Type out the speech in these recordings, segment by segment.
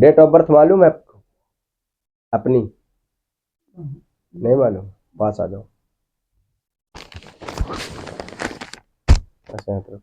Date of birth मालूम है आपको अपनी? नहीं मालूम? पास आ जाओ। ऐसे मतलब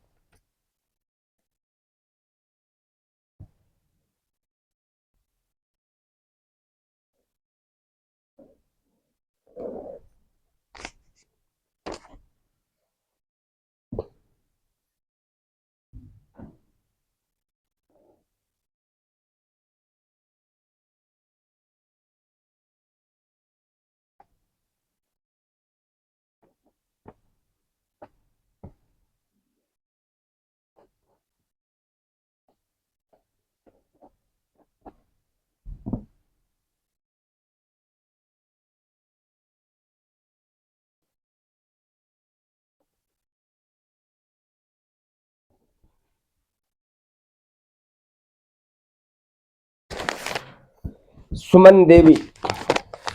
सुमन देवी,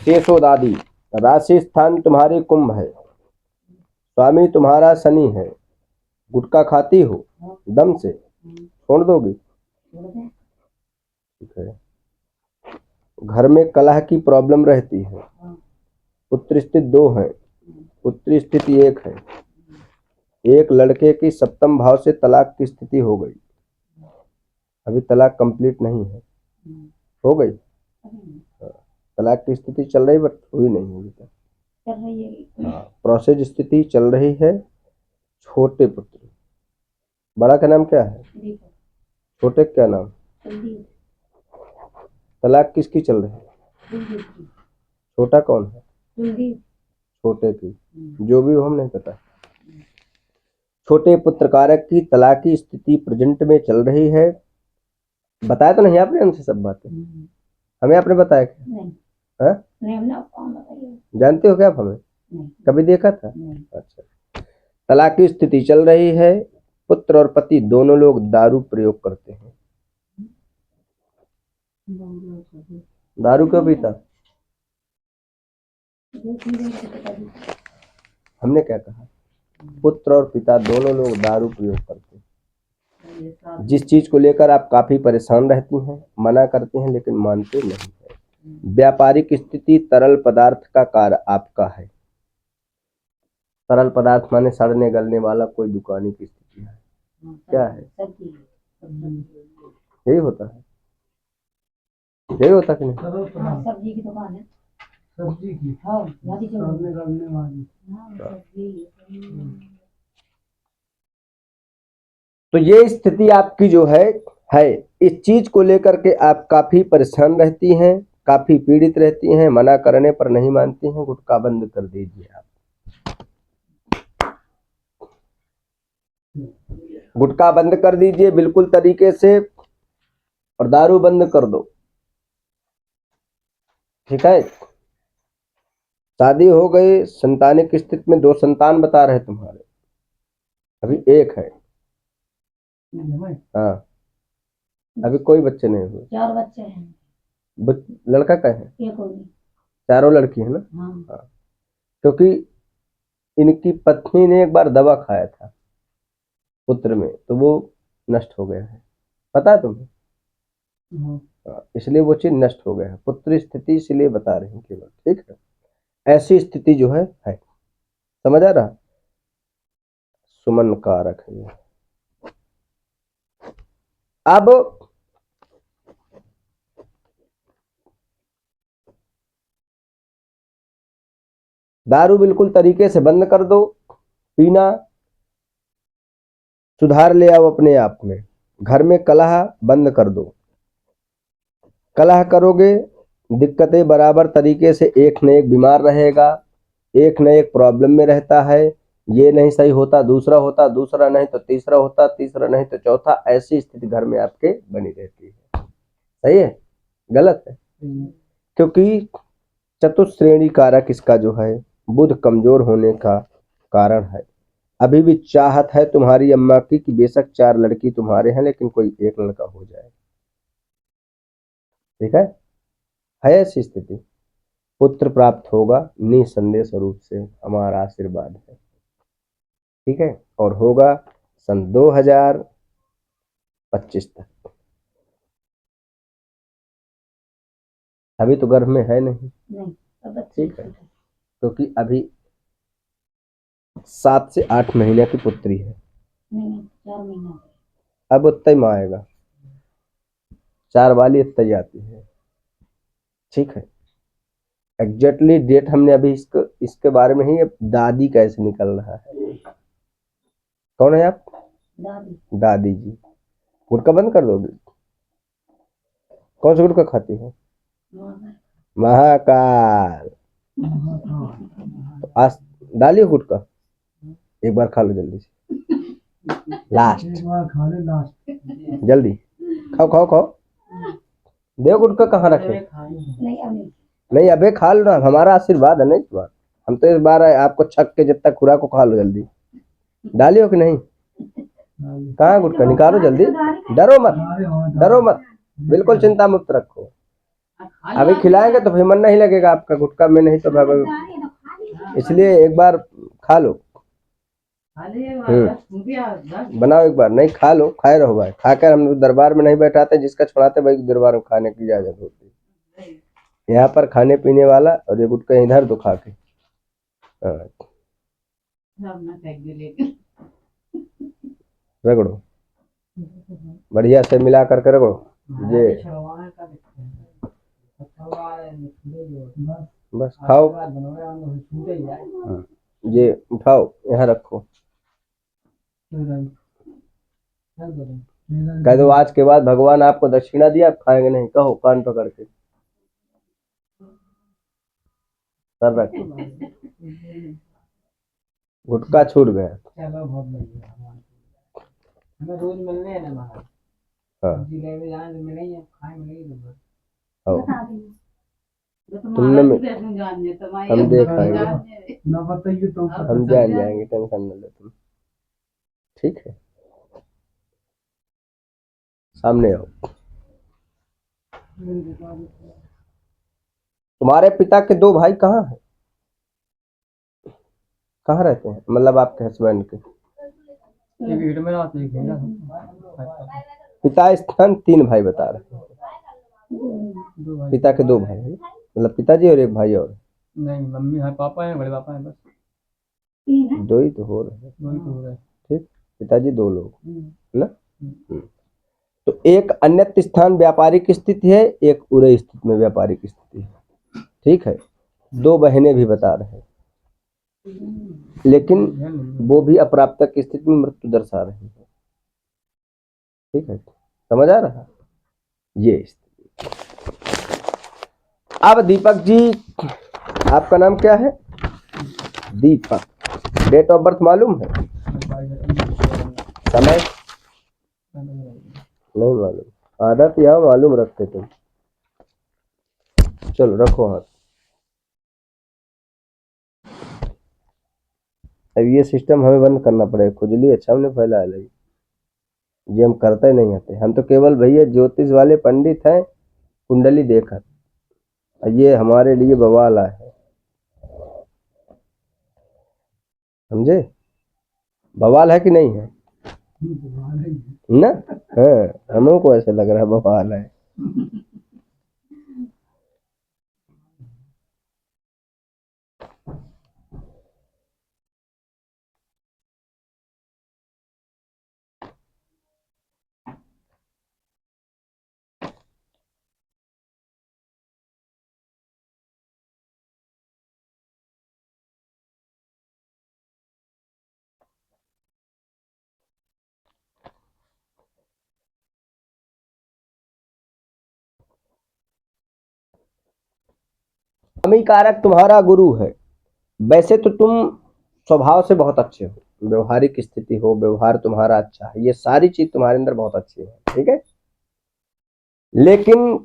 केशो दादी, राशि स्थान तुम्हारे कुंभ है, स्वामी तुम्हारा शनि है, गुटखा खाती हो दम से, छोड़ दोगी? ठीक है। घर में कलह की प्रॉब्लम रहती है, पुत्र स्थिति 2 है, पुत्री स्थिति 1 है, एक लड़के की सप्तम भाव से तलाक की स्थिति हो गई, अभी तलाक कंप्लीट नहीं है, हो गई? तलाक की स्थिति चल रही बट हुई नहीं अभी तक, चल रही है। हाँ, प्रोसेस स्थिति चल रही है। छोटे पुत्र, बड़ा का नाम क्या है? छोटे क्या नाम? तलाक किसकी चल रही है? छोटा कौन है? छोटे की, जो भी हो हम नहीं पता। छोटे पुत्र कारक की तलाकी स्थिति प्रेजेंट में चल रही है। बताया तो नहीं आपने हमसे सब बातें? हमें आपने बताया क्या? नहीं। जानते हो क्या आप हमें? नहीं। कभी देखा था? नहीं। अच्छा। तलाक की स्थिति चल रही है। पुत्र और पति दोनों लोग दारू प्रयोग करते हैं। दारू क्यों पीता? हमने क्या कहा? पुत्र और पिता दोनों लोग दारू प्रयोग करते हैं। जिस चीज को लेकर आप काफी परेशान रहती हैं, मना करते हैं लेकिन मानते नहीं है। व्यापारिक स्थिति तरल पदार्थ का कार्य आपका है। तरल पदार्थ माने सड़ने गलने वाला कोई दुकानी की स्थिति है। क्या है? यही होता है, यही होता कि नहीं? सब्जी की दुकान है, सब्जी की, सड़ने गलने वाली। तो ये स्थिति आपकी जो है इस चीज को लेकर के आप काफी परेशान रहती हैं, काफी पीड़ित रहती हैं, मना करने पर नहीं मानती हैं। गुटखा बंद कर दीजिए आप, गुटखा बंद कर दीजिए बिल्कुल तरीके से, और दारू बंद कर दो। ठीक है? शादी हो गई, संतानिक स्थिति में 2 संतान बता रहे तुम्हारे, अभी 1 है। हाँ, अभी कोई बच्चे नहीं हुए। 4 बच्चे हैं। लड़का का है? एक हो गई। चारों लड़की है ना? हाँ। क्योंकि इनकी पत्नी ने एक बार दवा खाया था पुत्र में, तो वो नष्ट हो गया है, पता है तुम्हें? हाँ, इसलिए वो चीज नष्ट हो गया है। पुत्र स्थिति इसलिए बता रहे हैं केवल। ठीक है? ऐसी स्थिति जो है समझ आ रहा? सुमन कारक है। अब दारू बिल्कुल तरीके से बंद कर दो, पीना सुधार ले आओ अपने आप में। घर में कलह बंद कर दो। कलह करोगे, दिक्कतें बराबर तरीके से, एक न एक बीमार रहेगा, एक न एक प्रॉब्लम में रहता है। ये नहीं सही होता दूसरा होता, दूसरा नहीं तो तीसरा होता, तीसरा नहीं तो चौथा। ऐसी स्थिति घर में आपके बनी रहती है। सही है? गलत है? क्योंकि चतुश्रेणी कारक इसका जो है बुध कमजोर होने का कारण है। अभी भी चाहत है तुम्हारी अम्मा की कि बेशक 4 लड़की तुम्हारे हैं लेकिन कोई एक लड़का हो जाए। ठीक है ऐसी स्थिति। पुत्र प्राप्त होगा निसंदेह स्वरूप से, हमारा आशीर्वाद है। ठीक है? और होगा सन 2025 तक। अभी तो गर्भ में है नहीं, नहीं अब ठीक है, क्योंकि अभी 7 से 8 महीने की पुत्री है। नहीं 4 महीना अब उतना ही माँ आएगा, 4 वाली इतना ही आती है, ठीक है। एग्जैक्टली डेट हमने अभी इसके बारे में ही, अब दादी कैसे निकल रहा है। कौन है आप? दादी दादी जी। गुटखा बंद कर दोगे? कौन सा गुटखा खाती हो? महाकाल। तो आज डालिए गुटखा, एक बार खा लो जल्दी से, लास्ट जल्दी खाओ खाओ खाओ। देखो गुटखा कहाँ रखे? नहीं अभी नहीं अबे खा लो ना, हमारा आशीर्वाद है ना इस बार। हम तो इस बार आपको छक के जितना खुराक को खा लो जल्दी। डालियो कि नहीं? कहाँ गुटखा? निकालो जल्दी, डरो मत, डरो मत, बिल्कुल चिंता मुक्त रखो। अभी खिलाएंगे तो फिर मन नहीं लगेगा आपका गुटखा में, नहीं तो इसलिए एक बार खा लो। बनाओ एक बार, नहीं खा लो, खाए रहो भाई। खाकर हम दरबार में नहीं बैठाते, जिसका छुड़ाते भाई दरबार में खाने की इजाजत होती है। यहाँ पर खाने पीने वाला, और ये गुटखा इधर तो खा के। हाँ रगड़ो, बढ़िया से मिला करके रगड़ो। ये बस खाओ। ये उठाओ, यहाँ रखो। कह दो आज के बाद भगवान आपको दक्षिणा दिया, आप खाएंगे नहीं, कहो कान पकड़ के। सर रखो, गुटखा छूट गया। चलो बहुत बढ़िया, हमें रोज मिलने हैं ना बाहर। हाँ जिले में जाने तो मिलेंगे, खाए मिलेंगे तो तुमने हम देख ना आएंगे, बताइए तो हम जान जाएंगे, टेंशन न लो तुम, ठीक है। सामने आओ। तुम्हारे पिता के 2 भाई कहाँ हैं? कहाँ रहते हैं, मतलब आपके हस्बैंड के? पिता स्थान 3 भाई बता रहे हैं। पिता के 2 भाई हैं, मतलब पिताजी और एक भाई और? नहीं, मम्मी है, पापा है, बड़े पापा है, बस 2 ही तो हो रहे हैं, वही तो हो रहा है। ठीक। पिताजी 2 लोग है ना। तो एक अन्यत्र स्थान व्यापारिक स्थिति है, एक उरई स्थिति में व्यापारिक स्थिति है, ठीक है। 2 बहनें भी बता रहे हैं, लेकिन वो भी अप्राप्तक की स्थिति में मृत्यु दर्शा रही है, ठीक है। समझ आ रहा? ये स्थिति। अब दीपक जी, आपका नाम क्या है? दीपक। डेट ऑफ बर्थ मालूम है? समय नहीं मालूम, आदत या मालूम रखते तुम। चलो रखो हाथ। अब ये सिस्टम हमें बंद करना पड़ेगा, खुजली अच्छा हमने फैला ली, ये हम करते नहीं आते। हम तो केवल भैया ज्योतिष वाले पंडित हैं, कुंडली देखकर। ये हमारे लिए बवाल है, समझे? बवाल है कि नहीं है ना? हाँ हम को ऐसे लग रहा है बवाल है। स्वामी कारक तुम्हारा गुरु है। वैसे तो तुम स्वभाव से बहुत अच्छे हो, व्यवहारिक स्थिति हो, व्यवहार तुम्हारा अच्छा है, ये सारी चीज तुम्हारे अंदर बहुत अच्छी है, ठीक है। लेकिन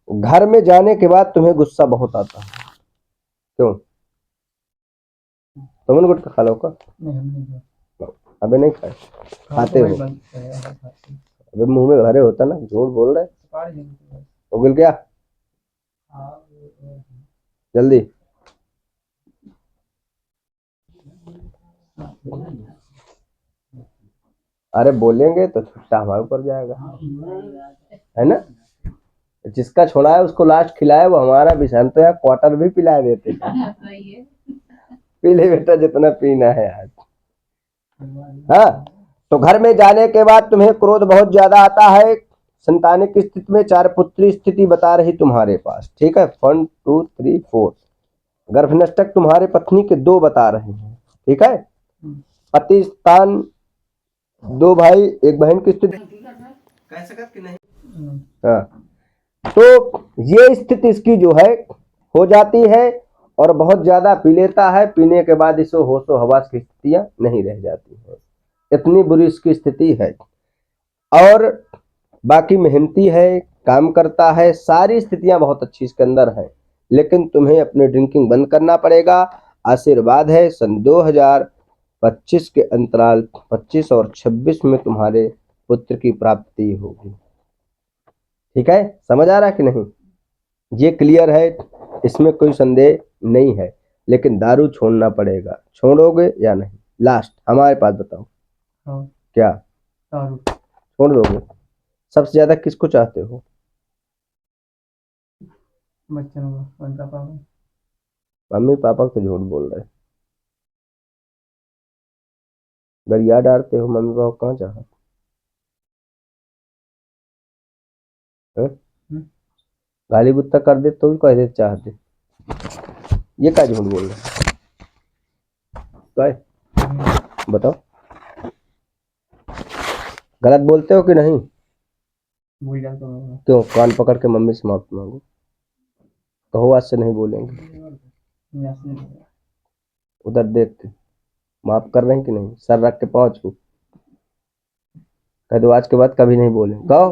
घर में जाने के बाद तुम्हें गुस्सा बहुत आता है, क्यों? तुमने गुटखा खा लो का? नहीं, हम नहीं खाते। अबे नहीं खाए, खाते हो? अबे मुंह में भरे होता ना, झूठ बोल रहे। उगल क्या जल्दी? अरे बोलेंगे तो छुट्टा हमारे ऊपर जाएगा, है ना। जिसका छोड़ा है उसको लास्ट खिलाए वो हमारा विषय। हम तो यार क्वार्टर भी पिला देते थे। सही है। पी ले बेटा जितना पीना है आज। हाँ, तो घर में जाने के बाद तुम्हें क्रोध बहुत ज्यादा आता है। संतानिक स्थिति में 4 पुत्री स्थिति बता रही तुम्हारे पास। ठीक है, 1 2 3 4। गर्भनष्टक तुम्हारे पत्नी के 2 बता रहे हैं। ठीक है, पति स्थान 2 भाई 1 बहन की स्थिति कह सकत कि नहीं। हाँ, तो ये स्थिति इसकी जो है हो जाती है और बहुत ज्यादा पी लेता है। पीने के बाद इसे होशो हवास की स्थितियां नहीं रह जाती हैं। इतनी बुरी इसकी स्थिति है। और बाकी मेहनती है, काम करता है, सारी स्थितियां बहुत अच्छी इसके अंदर हैं। लेकिन तुम्हें अपनी ड्रिंकिंग बंद करना पड़ेगा। आशीर्वाद है सन 2025 के अंतराल 25 और 26 में तुम्हारे पुत्र की प्राप्ति होगी। ठीक है, समझ आ रहा है कि नहीं? ये क्लियर है, इसमें कोई संदेह नहीं है। लेकिन दारू छोड़ना पड़ेगा। छोड़ोगे या नहीं? लास्ट हमारे पास बताओ। हाँ, क्या दारू छोड़ दोगे? सबसे ज्यादा किसको चाहते हो? बच्चन को, उनका पापा। मम्मी पापा तो झूठ बोल रहे। गरिया डालते हो मम्मी पापा कहाँ चाहते हैं? गाली गुत्ता कर दे तो भी कह दे चाहते। ये क्या झूठ बोल रहे? क्या बताओ, गलत बोलते हो कि नहीं? भूल जाता हूँ। क्यों? कान पकड़ के मम्मी से माफी मांगो। कहो आज से नहीं बोलेंगे। उधर देखते माफ कर रहे हैं कि नहीं? सर रख के पाँव छू कह दो आज के बाद कभी नहीं बोलेंगे। कहो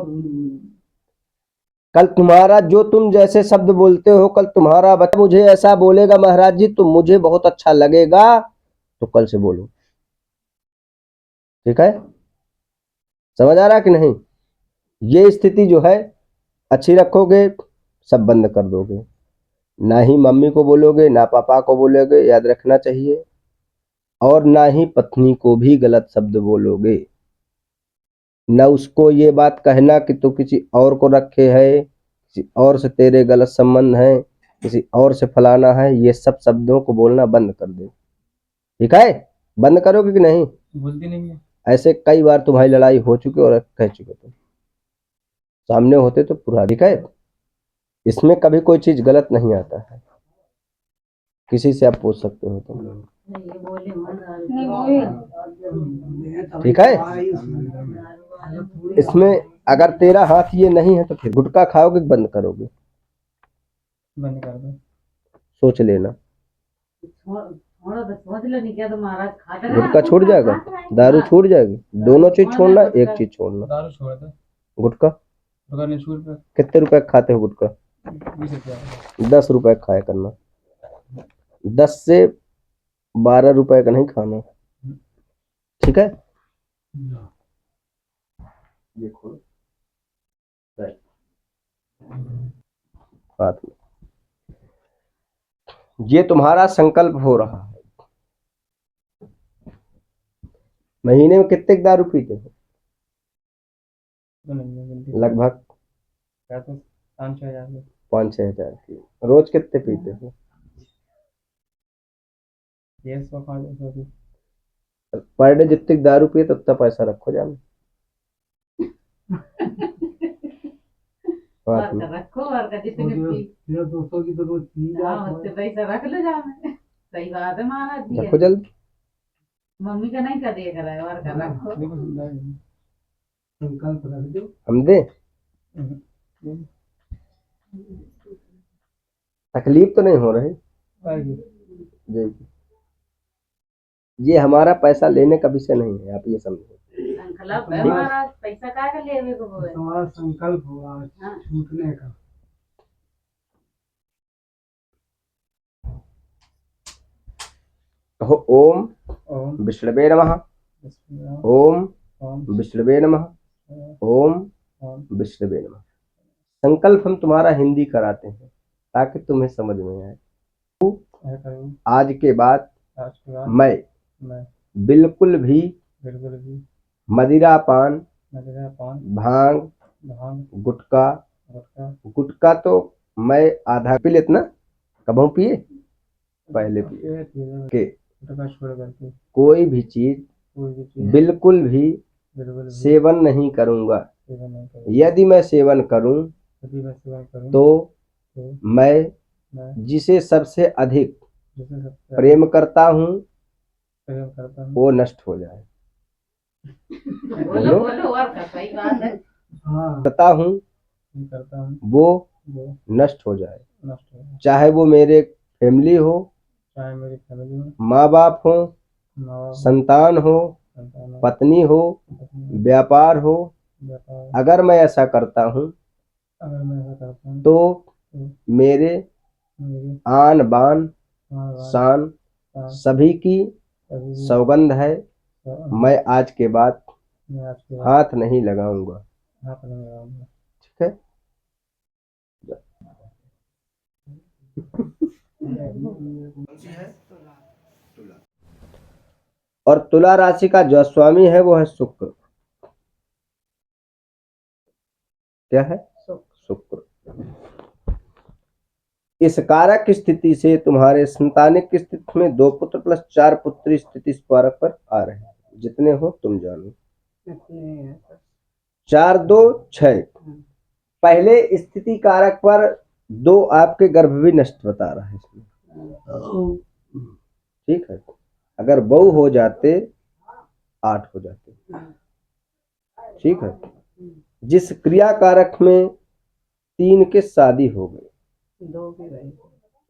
कल तुम्हारा जो तुम जैसे शब्द बोलते हो, कल तुम्हारा बच्चा मुझे ऐसा बोलेगा महाराज जी तो मुझे बहुत अच्छा लगेगा। तो कल से बोलो। ठीक है, समझ आ रहा कि नहीं? ये स्थिति जो है अच्छी रखोगे, सब बंद कर दोगे। ना ही मम्मी को बोलोगे, ना पापा को बोलोगे, याद रखना चाहिए। और ना ही पत्नी को भी गलत शब्द बोलोगे। न उसको ये बात कहना कि तू किसी और को रखे है, किसी और से तेरे गलत संबंध है, किसी और से फलाना है। ये सब शब्दों को बोलना बंद कर दे। ठीक है, बंद करोगे कि नहीं? बोलती नहीं है। ऐसे कई बार तुम्हारी लड़ाई हो चुकी और कह चुके तुम सामने होते तो पूरा। ठीक है, इसमें कभी कोई चीज गलत नहीं आता है। किसी से आप पूछ सकते हो तुम। ठीक है, इसमें अगर तेरा हाथ ये नहीं है तो फिर गुटखा खाओगे बंद करोगे? बंद कर दो। सोच लेना। सोच लो नहीं क्या तो महाराज खाता गुटखा छूट जाएगा, दारू छूट जाएगी। दोनों चीज छोड़ना, एक चीज छोड़ना। दारू छोड़ दो। गुटखा दुकान ने छूट पे कितने रुपए का खाते हो गुटखा? 20 रुपया। 10 रुपए का खाया करना। 10 से 12 रुपए का नहीं खाना। ठीक है, ये खोलो हाथ में। ये तुम्हारा संकल्प हो रहा है। महीने में कितने दारू पीते हो? तो नहीं है जल्दी। लगभग क्या तो 5-6 हजार में। 5-6 हजार की। रोज कितने पीते हो? ये 100-500 की। पर डे जितनी दारू पिए तो उतना पैसा रखो जान हाथ में। रखो और जितने 200 की तो रोज पी उससे पैसा रख लो जाओ। सही बात है महाराज जी। रखो जल्दी। मम्मी का नहीं कर दिया करा और कर रखो। संकल्प रख दो। हम दे तकलीफ तो नहीं हो रही जी। ये हमारा पैसा लेने का विषय नहीं है, आप ये समझो। संकल्प है महाराज, पैसा क्या कर लेवे को है? हमारा संकल्प हुआ छूटने का। कहो ओम ओम विष्णुवे नमः। ओम विष्णुवे नमः। ओम विष्णुवे नमः। संकल्प हम तुम्हारा हिंदी कराते हैं ताकि तुम्हें समझ में आए। आज के बाद मैं बिल्कुल भी मदिरा पान, भांग, गुटखा गुटखा गुटखा तो मैं आधा पी लेता ना, कबहू पिए पहले पिए ये चीजें के गुटखा छोड़ करके कोई भी चीज कोई भी चीज बिल्कुल भी बिल्कुल भी सेवन नहीं करूंगा। सेवन नहीं करें। यदि मैं सेवन करूं यदि मैं सेवन करूं तो तो मैं मैं जिसे सबसे अधिक जिसे सबसे प्रेम करता हूं प्रेम करता हूँ वो नष्ट हो जाए। बोलो बोलो और का सही बात है। हाँ करता हूं मैं करता हूँ वो वो नष्ट हो जाए, नष्ट हो जाए। चाहे वो मेरे फैमिली हो, चाहे मेरी फैमिली में माँ बाप हो, माँ बाप संतान हो, संतान हो, पत्नी हो, पत्नी व्यापार हो। व्यापार, अगर मैं ऐसा करता हूं अगर मैं ऐसा करता हूँ तो तो मेरे मेरी आन बान माँ बाप शान सास सभी की सभी की सौगंध है, मैं आज के बाद मैं आपके बाद हाथ नहीं लगाऊंगा। हाथ नहीं लगाऊंगा। ठीक है। और तुला राशि का जो स्वामी है वो है शुक्र। क्या है? शुक्र। इस कारक स्थिति से तुम्हारे संतानिक की स्थिति में 2 पुत्र प्लस 4 पुत्री स्थिति इस कारक पर आ रहे हैं। जितने हो तुम जानो। 4 2 6। पहले स्थिति कारक पर 2 आपके गर्भ भी नष्ट बता रहा है इसमें। ठीक है। अगर बहू हो जाते 8 हो जाते। ठीक है। जिस क्रिया कारक में 3 के शादी हो गई, 2 की भाई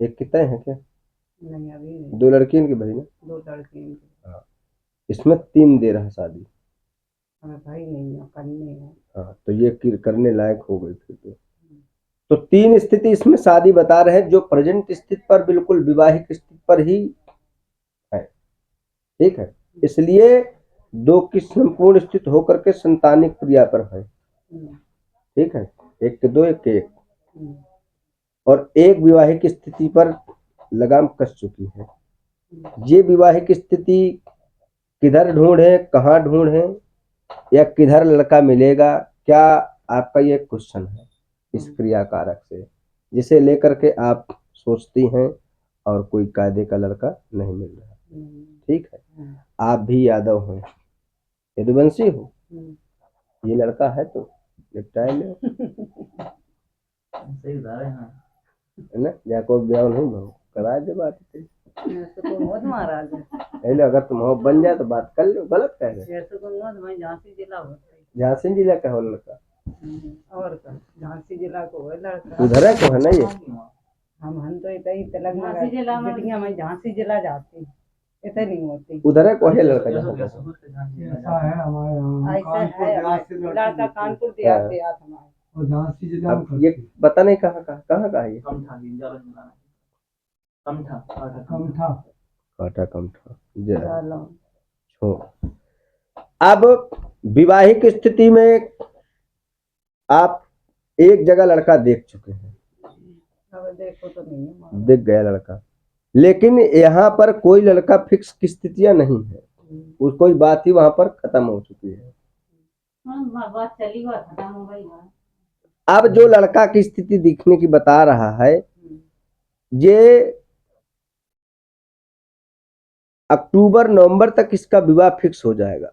एक कितने हैं क्या? नहीं अभी नहीं, 2 लड़कियों की भाई ना। 2 लड़की हाँ, इसमें 3 दे रहा शादी। हमें भाई नहीं है करनी है। हाँ, तो ये करने लायक हो गई फिर तो 3 स्थिति इसमें शादी बता रहे हैं जो प्रेजेंट स्थिति पर बिल्कुल विवाहिक स्थिति पर ही है। ठीक है। इसलिए 2 की संपूर्ण स्थिति होकर के संतानिक क्रिया पर है। ठीक है। 1 के 2 1 के 1 और 1 विवाहिक स्थिति पर लगाम कस चुकी है। ये विवाहिक स्थिति किधर ढूंढे, कहाँ ढूंढे या किधर लड़का मिलेगा, क्या आपका ये क्वेश्चन है इस क्रिया कारक से, जिसे लेकर के आप सोचती हैं और कोई कायदे का लड़का नहीं मिल रहा। ठीक है। आप भी यादव हैं, यदुवंशी हो, ये लड़का है तो निपटाए लो। है ना? या कोई ब्याह नहीं भाव करा दे बात ऐसे तो मौत महाराज है। पहले अगर तुम हो बन जाए तो बात कर लो। गलत कह रहे। ऐसे तो मौत भाई झांसी जिला होता है। झांसी जिला का हो लड़का और का झांसी जिला को है लड़का। उधर है को है ना ये। हम तो इतनी तलक में बिटिया में झांसी जिला जाती इतने नहीं होती। उधर है को है लड़का जहाँ का। ऐसा है हमारे यहाँ ऐसा है हमारे लड़का कानपुर देहात हमारे। और झांसी जिला अब ये पता नहीं कहाँ का है ये। कमठा काटा कमठा जय चलो हो। अब विवाहिक स्थिति में आप एक जगह लड़का देख चुके हैं, अब देखो तो नहीं है। दिख गया लड़का, लेकिन यहाँ पर कोई लड़का फिक्स की स्थितियां नहीं है। कोई बात ही वहां पर खत्म हो चुकी है। बात चली हुआ खत्म हो गई। अब जो लड़का की स्थिति दिखने की बता रहा है, ये अक्टूबर नवंबर तक इसका विवाह फिक्स हो जाएगा।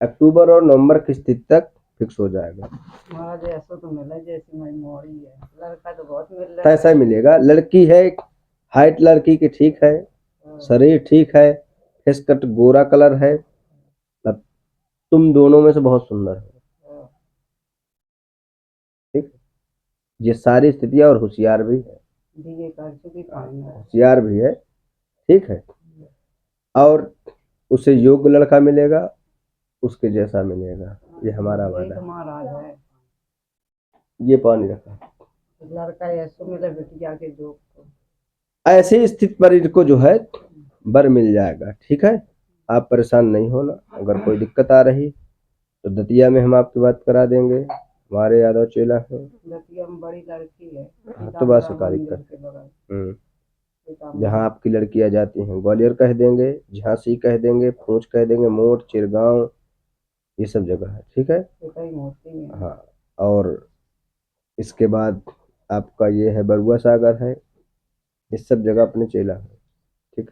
अक्टूबर और नवंबर की स्थिति तक फिक्स हो जाएगा। महाराज ऐसा तो मिला जैसी मैं मोड़ी है, लड़का तो बहुत मिल रहा है। ऐसा ही मिलेगा। लड़की है, हाइट लड़की की ठीक है, शरीर ठीक है, फेस कट गोरा कलर है, अब तुम दोनों में से बहुत सुंदर है। ठीक, ये सारी स्थितियां और होशियार भी है, होशियार भी है। ठीक है। और उसे योग्य लड़का मिलेगा, उसके जैसा मिलेगा, ये हमारा वादा है। ये पानी रखा लड़का ऐसा मिले बिटिया के जो ऐसी स्थिति पर इनको जो है बर मिल जाएगा। ठीक है। आप परेशान नहीं होना। अगर कोई दिक्कत आ रही तो दतिया में हम आपकी बात करा देंगे, हमारे यादव चेला है। दतिया में बड़ी लड़की है तो बस का दिक्कत जहाँ आपकी लड़कियां जाती हैं, ग्वालियर कह देंगे, झांसी कह देंगे, पूंछ कह देंगे, मोट चिरगांव, ये सब जगह है। ठीक है। हाँ। और इसके बाद आपका ये है बरुआ सागर है, इस सब जगह अपने चेला है। ठीक,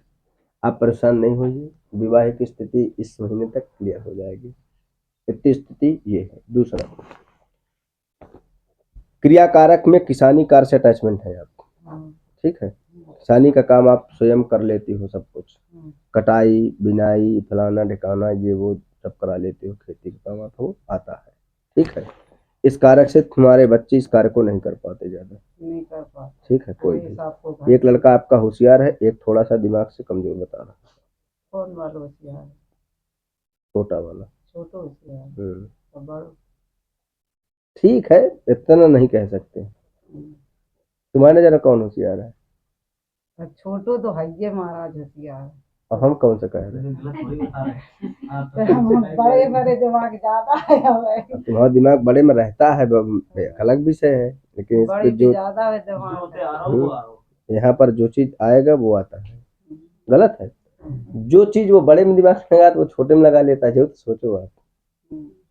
आप परेशान नहीं होइए, विवाहिक स्थिति इस महीने तक क्लियर हो जाएगी। इतनी स्थिति ये है। दूसरा, क्रियाकारक में किसानी कार से अटैचमेंट है आप। ठीक है, किसानी का काम आप स्वयं कर लेती हो, सब कुछ कटाई बिनाई फलाना ढिकाना ये वो सब करा लेती हो, खेती का काम आपको आता है। ठीक है, इस कारक से तुम्हारे बच्चे इस कार्य को नहीं कर पाते ज्यादा, नहीं कर पाते। ठीक है। कोई वही भी, आपको एक लड़का आपका होशियार है, एक थोड़ा सा दिमाग से कमजोर बता रहा है। कौन वाला होशियार है? छोटा वाला। छोटो होशियार है हम्म, और बड़ो? ठीक है, इतना नहीं कह सकते। तुम्हारे नजर में कौन होशियार है? और छोटो तो है ये महाराज होशियार है। और हम कौन सा कह रहे हैं? गलत थोड़ी बता रहे हैं। आप तो हम बड़े बड़े दिमाग ज्यादा है हमें। तुम्हारा दिमाग बड़े में रहता है, अलग विषय है, लेकिन इस बड़ी पे भी जो ज्यादा है जो दिमाग। होते आ रहा हो वो आ रहा हो। यहाँ पर जो चीज आएगा वो आता है, गलत है। जो चीज वो बड़े में दिमाग में लगा तो वो छोटे में लगा लेता है, जो तो सोचो आप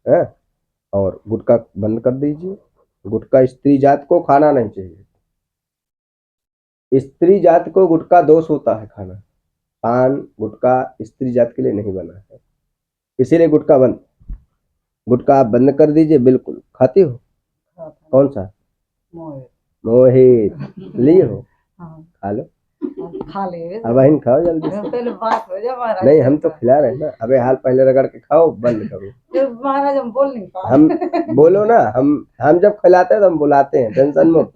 है। और गुटखा बंद कर दीजिए। गुटखा स्त्री जात को खाना नहीं चाहिए, स्त्री जात को गुटखा दोष होता है खाना। पान गुटखा स्त्री जात के लिए नहीं बना है, इसीलिए गुटखा बंद। गुटखा आप बंद कर दीजिए बिल्कुल। खाती हो? कौन सा? मोहित। मोहित लिए हो? हाँ, खा लो, खा ले। अब बहन खाओ जल्दी से। पहले बात हो जाए महाराज। नहीं, हम तो खिला रहे हैं ना। अबे हाल पहले रगड़ के खाओ, बंद करो। फिर महाराज हम बोल नहीं पाए। हम बोलो ना, हम जब खिलाते हैं तो हम बुलाते हैं, टेंशन मत।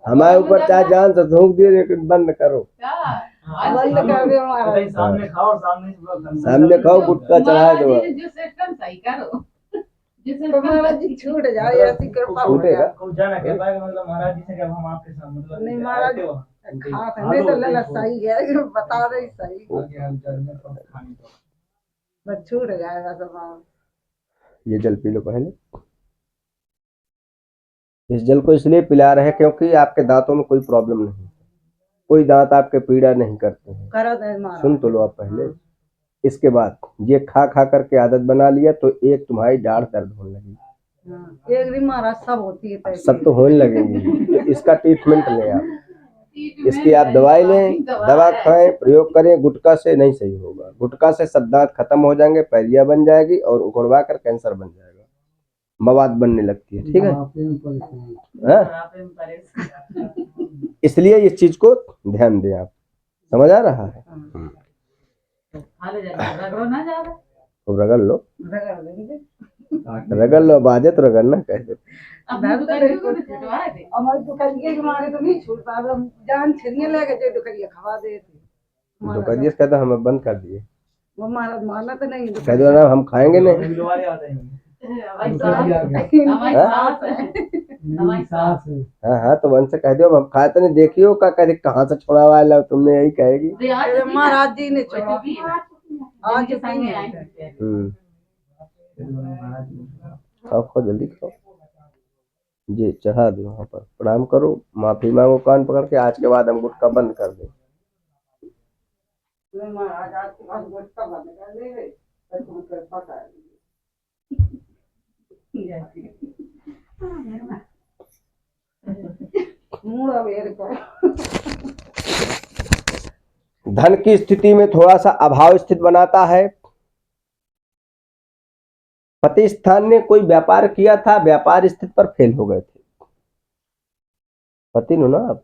हमारे ऊपर चाहे जान से थूक दिए, लेकिन बंद करो। बंद कर दो महाराज। सामने खाओ, सामने खाओ, गुटखा चढ़ाए दो। जो सिस्टम सही करो, तो महाराज जी छूट जाए, ऐसी कृपा हो छूटेगा? जाए। खूब जाना कह पाएगा, मतलब महाराज जी से क्या हम आपके साथ मतलब नहीं महाराज, आते हो। खा नहीं तो लला सही है, बता रही सही। आगे हम चलने तो खाने तो बस छूट जाएगा सब। ये जल पी लो पहले। इस जल को इसलिए पिला रहे हैं क्योंकि आपके दांतों में कोई प्रॉब्लम नहीं, कोई दांत आपके पीड़ा नहीं करते हैं। करो दे महाराज। सुन तो लो आप पहले। इसके बाद ये खा खा करके आदत बना लिया तो एक तुम्हारी दाढ़ दर्द होने लगी। एक दिन महाराज सब होती है तैसे। सब तो होने लगेंगी, तो इसका ट्रीटमेंट लें आप। इसकी आप दवाई लें, दवा खाएं, प्रयोग करें। गुटखा से नहीं सही होगा। गुटखा से सब दांत खत्म हो जाएंगे, पैलिया बन जाएगी और उखड़वा कर कैंसर बन जाएगा, मवाद बनने लगती है। ठीक है, हाँ? इसलिए इस चीज को ध्यान दें आप। समझ आ रहा है? तो रगड़ लो, रगड़ देंगे। रगड़ लो। बाजे तो रगड़ना कह दो। हमारी दुकानिया के मारे तो नहीं छूटता, अब हम जान छिड़ने लगे जो दुकानिया खवा देते। दुकानिया से कहता हमें बंद कर दिए, वो महाराज माना तो नहीं। कह दो ना हम खाएंगे नहीं। दोबारा आते हैं। हाँ हाँ, तो वन से कह दो हम खाए तो नहीं, देखियो का कह कहाँ से छोड़ा हुआ है, तुमने यही कहेगी। महाराज जी ने छोड़ा आज खाओ खाओ जल्दी खाओ जी, चढ़ा दो वहाँ पर, प्रणाम करो, माफी मांगो कान पकड़ के। आज के बाद हम गुटखा बंद कर दें। महाराज आज के बाद गुटखा बंद कर देंगे, तो तुम कृपा कर मुड़ा बेर को। धन की स्थिति में थोड़ा सा अभाव स्थित बनाता है। पति स्थान ने कोई व्यापार किया था, व्यापार स्थिति पर फेल हो गए थे। पति नो ना आप,